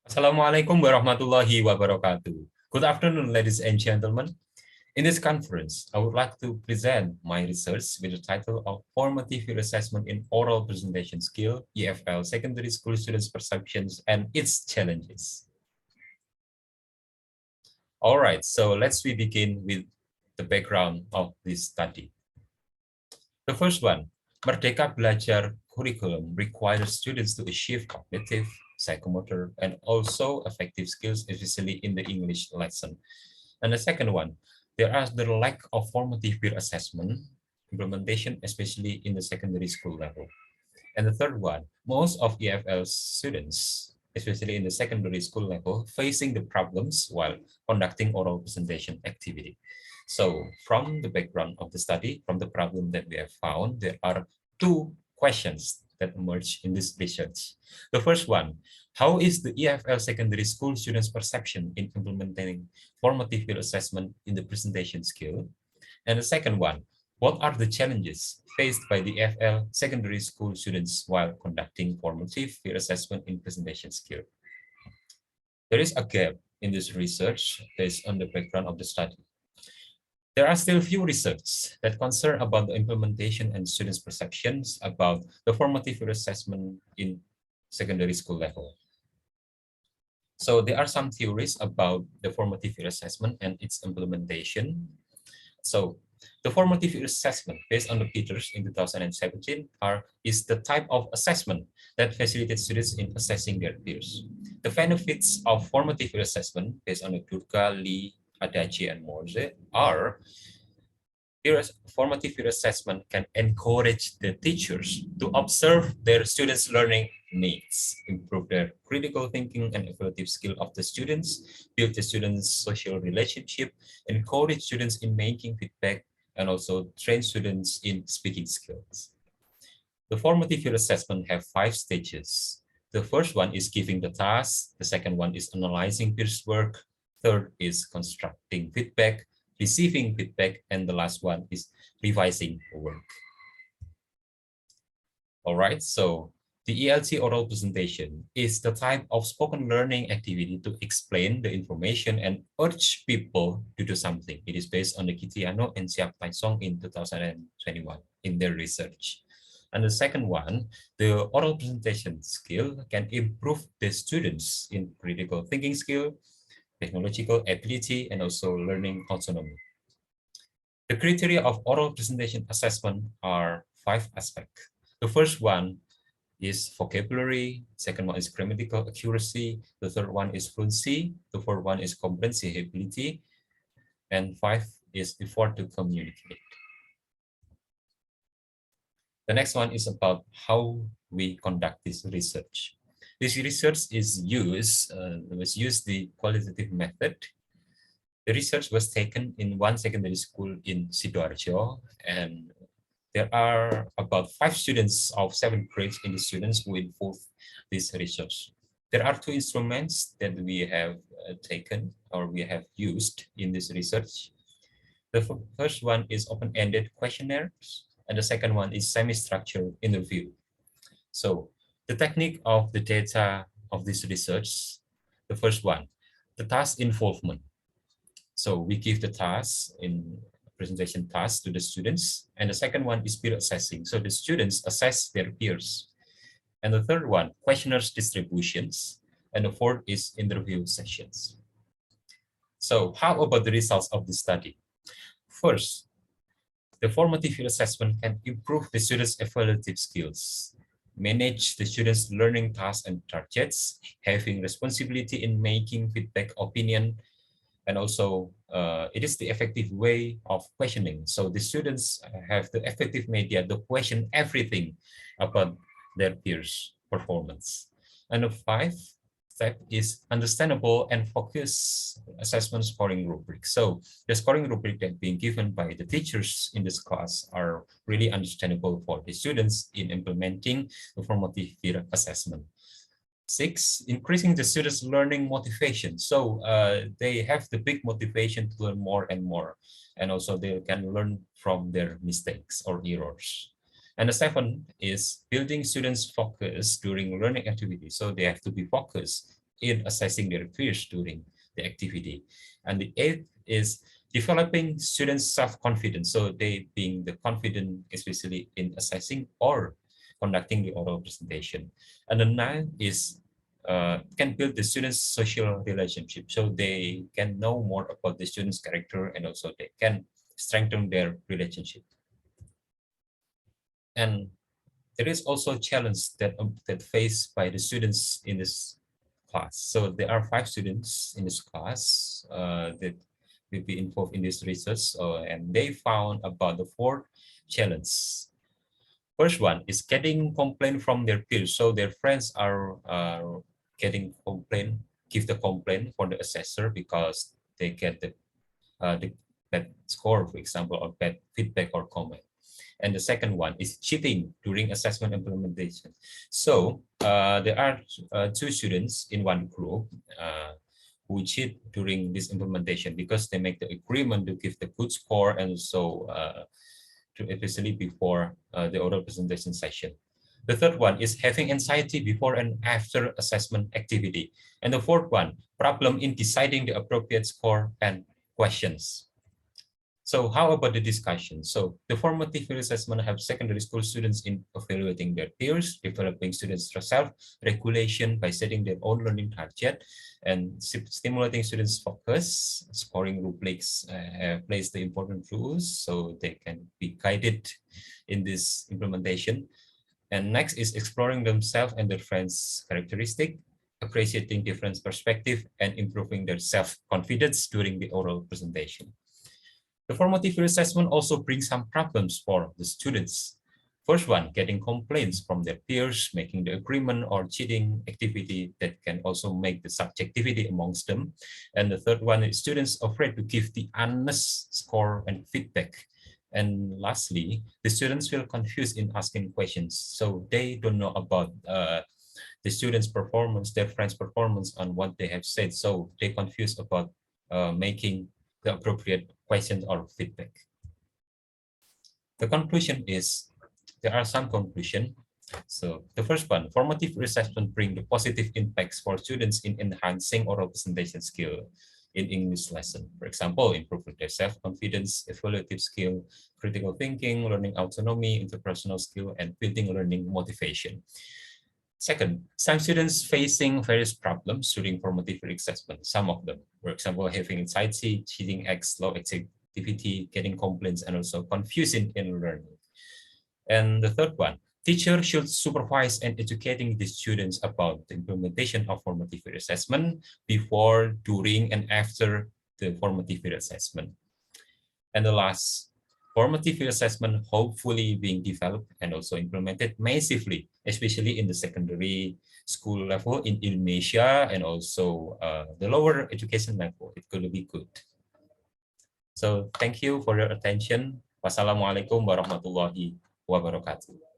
Assalamualaikum warahmatullahi wabarakatuh. Good afternoon, ladies and gentlemen. In this conference, I would like to present my research with the title of Formative Peer Assessment in Oral Presentation Skill, EFL Secondary School Students' Perceptions and its Challenges. All right, so let's begin with the background of this study. The first one, Merdeka Belajar curriculum requires students to achieve cognitive, psychomotor, and also affective skills, especially in the English lesson. And the second one, there is the lack of formative peer assessment implementation, especially in the secondary school level. And the third one, most of EFL students, especially in the secondary school level, facing the problems while conducting oral presentation activity. So from the background of the study, from the problem that we have found, there are two questions that emerge in this research. The first one, how is the EFL secondary school students' perception in implementing formative peer assessment in the presentation skill? And the second one, what are the challenges faced by the EFL secondary school students while conducting formative peer assessment in presentation skill? There is a gap in this research based on the background of the study. There are still few research that concern about the implementation and students' perceptions about the formative peer assessment in secondary school level. So there are some theories about the formative peer assessment and its implementation. So the formative peer assessment based on the Peters in 2017 is the type of assessment that facilitates students in assessing their peers. The benefits of formative peer assessment based on the Durga, Lee, Adachi, and Morse are formative peer assessment can encourage the teachers to observe their students' learning needs, improve their critical thinking and evaluative skill of the students, build the students' social relationship, encourage students in making feedback, and also train students in speaking skills. The formative peer assessment have 5 stages. The first one is giving the task, the second one is analyzing peers' work, third is constructing feedback, receiving feedback, and the last one is revising work. All right, so the ELT oral presentation is the type of spoken learning activity to explain the information and urge people to do something. It is based on the Kitiano and Siap Tai Song in 2021 in their research. And the second one, the oral presentation skill can improve the students in critical thinking skill, technological ability, and also learning autonomy. The criteria of oral presentation assessment are 5 aspects. The first one is vocabulary, second one is grammatical accuracy, the third one is fluency, the fourth one is comprehensibility, and 5 is effort to communicate. The next one is about how we conduct this research. This research was used the qualitative method. The research was taken in one secondary school in Sidoarjo, and there are about 5 students of 7th grade in the students who involved this research. There are 2 instruments that we have taken or we have used in this research. The first one is open-ended questionnaires, and the second one is semi-structured interview. So the technique of the data of this research, the first one, the task involvement. So we give the task in presentation task to the students, and the second one is peer assessing. So the students assess their peers. And the third one, questionnaires distributions, and the fourth is interview sessions. So how about the results of the study? First, the formative peer assessment can improve the students' evaluative skills, manage the students' learning tasks and targets, having responsibility in making feedback opinion, and also it is the effective way of questioning. So the students have the effective media to question everything about their peers' performance. And the 5th step is understandable and focused assessment scoring rubric. So the scoring rubric that being given by the teachers in this class are really understandable for the students in implementing the formative peer assessment. 6, increasing the students' learning motivation. So they have the big motivation to learn more and more, and also they can learn from their mistakes or errors. And the 7 is building students' focus during learning activities. So they have to be focused in assessing their peers during the activity. And the eighth is developing students' self-confidence. So they being the confident, especially in assessing or conducting the oral presentation. And the ninth is can build the students' social relationship. So they can know more about the students' character and also they can strengthen their relationship. And there is also a challenge that faced by the students in this class. So there are 5 students in this class that will be involved in this research, and they found about the 4 challenges. First one is getting complaint from their peers. So their friends are getting complaint, give the complaint for the assessor because they get the bad score, for example, or bad feedback or comment. And the second one is cheating during assessment implementation. So there are 2 students in one group who cheat during this implementation because they make the agreement to give the good score and so especially before the oral presentation session. The third one is having anxiety before and after assessment activity. And the fourth one, problem in deciding the appropriate score and questions. So how about the discussion? So the formative peer assessment helps secondary school students in evaluating their peers, developing students' self-regulation by setting their own learning target, and stimulating students' focus. Scoring rubrics plays the important rules so they can be guided in this implementation. And next is exploring themselves and their friends' characteristic, appreciating different perspective, and improving their self-confidence during the oral presentation. The formative assessment also brings some problems for the students. First one, getting complaints from their peers, making the agreement or cheating activity that can also make the subjectivity amongst them. And the third one is students afraid to give the honest score and feedback. And lastly, the students feel confused in asking questions. So they don't know about the students' performance, their friends' performance on what they have said. So they confused about making the appropriate questions or feedback. The conclusion is, there are some conclusion. So the first one, formative assessment bring the positive impacts for students in enhancing oral presentation skill in English lesson. For example, improving their self-confidence, evaluative skill, critical thinking, learning autonomy, interpersonal skill, and building learning motivation. Second, some students facing various problems during formative assessment. Some of them, for example, having anxiety, cheating acts, low activity, getting complaints, and also confusion in learning. And the third one, teachers should supervise and educating the students about the implementation of formative assessment before, during, and after the formative assessment. And the last, formative assessment hopefully being developed and also implemented massively, especially in the secondary school level in Indonesia and also the lower education level. It could be good. So thank you for your attention. Wassalamualaikum warahmatullahi wabarakatuh.